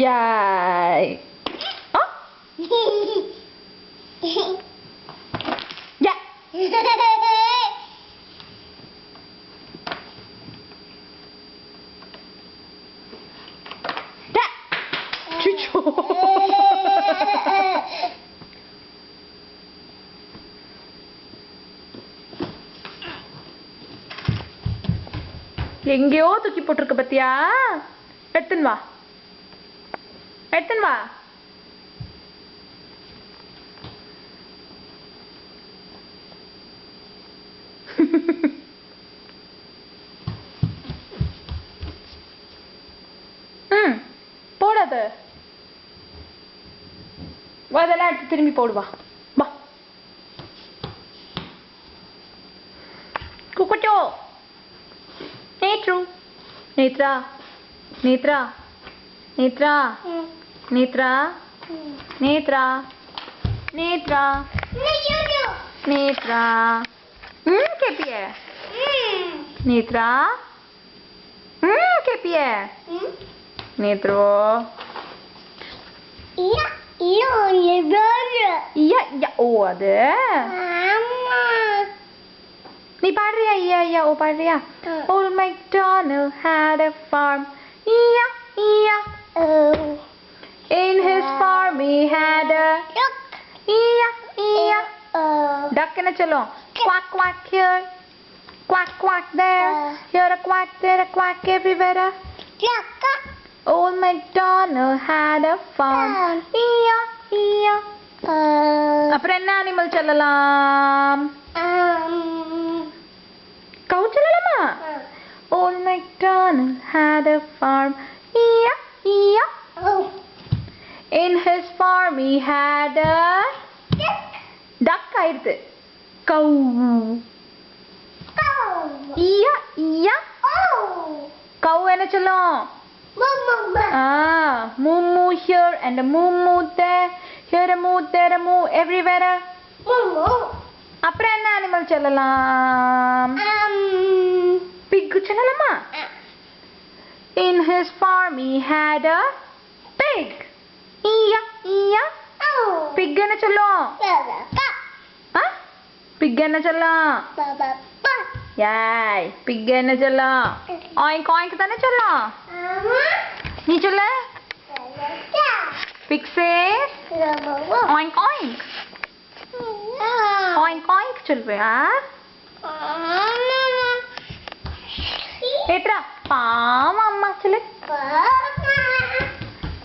Yay. Oh. Yeah. That. Chucho. எங்கேயோ தூக்கி போட்டுருக்கு பத்தியா? எடுத்துன்னு வா, எடுத்துன்னு வா. போடாது. அதெல்லாம் எடுத்து திரும்பி போடுவா. வா குக்குட்டோ. நேத்ரு, நேத்ரா, நேத்ரா, நேத்ரா, நேத்ரா, நேத்ரா, நேத்ரா, நேத்ரா. கேப்பிய நேத்ரா? கேப்பிய நேத்ரோ? ஓ அது நீ பாடுறியா? ஐயா ஐயா ஓ பாடுறியா? Old MacDonald had a farm. In his farm he had a duck என்ன சொல்லும்? Quack quack here, quack quack there, here a quack, there a quack, everywhere a Old MacDonald had a farm. அப்புறம் என்ன animal சொல்லலாம்? கவு சொல்லலாமா? Old MacDonald had a farm. In his farm he had a duck ஆயிடுது. கவு. கவு என்ன சொல்லும்? Moo moo here and a moo moo there, here a moo, there a moo, everywhere a அப்புறம் என்ன animal சொல்லலாம்? பிக் சொல்லலாமா? In his farm he had a pig. Pig என்ன சொல்லும்? Big என்ன சொல்லும்? யாய் பிக் என்ன சொல்லும்? ஆயிங்க் ஆயிங்க் தானே சொல்லும். நீ சொல்ல? Pig says oink oink. Oink oink சொல்றியா? ஏத்ரா பாவம் அம்மா சொல்லு.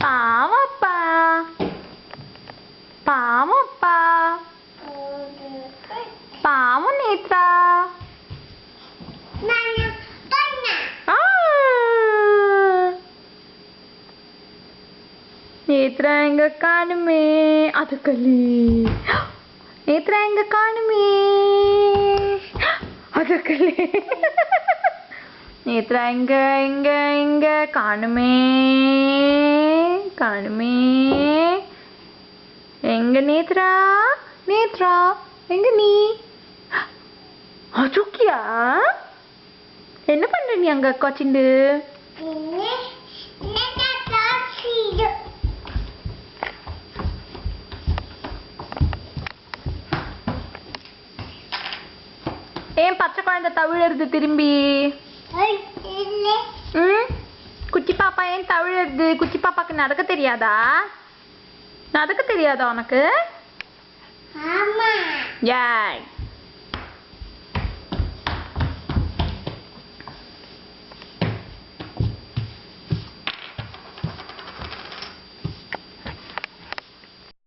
பாவம் அப்பா, பாவம் அப்பா, பாவம் நேத்ரா. நேத்ரா எங்க காணுமே? அது கலி. நேத்ரா எங்க காணுமே? அது கலி. நேத்ரா எங்க எங்க எங்க காணுமே? காணுமே. எங்க நேத்ரா? நேத்ரா எங்க நீ? அஜுக்கியா என்ன பண்ற நீ அங்க உட்காச்சிண்டு? ஏன் பச்சை குழந்தை தவிழுறது திரும்பி? குச்சி பாப்பா ஏன் தவிழுறது? குச்சி பாப்பாக்கு நடக்க தெரியாதா? நடக்க தெரியாதா உனக்கு? யாய்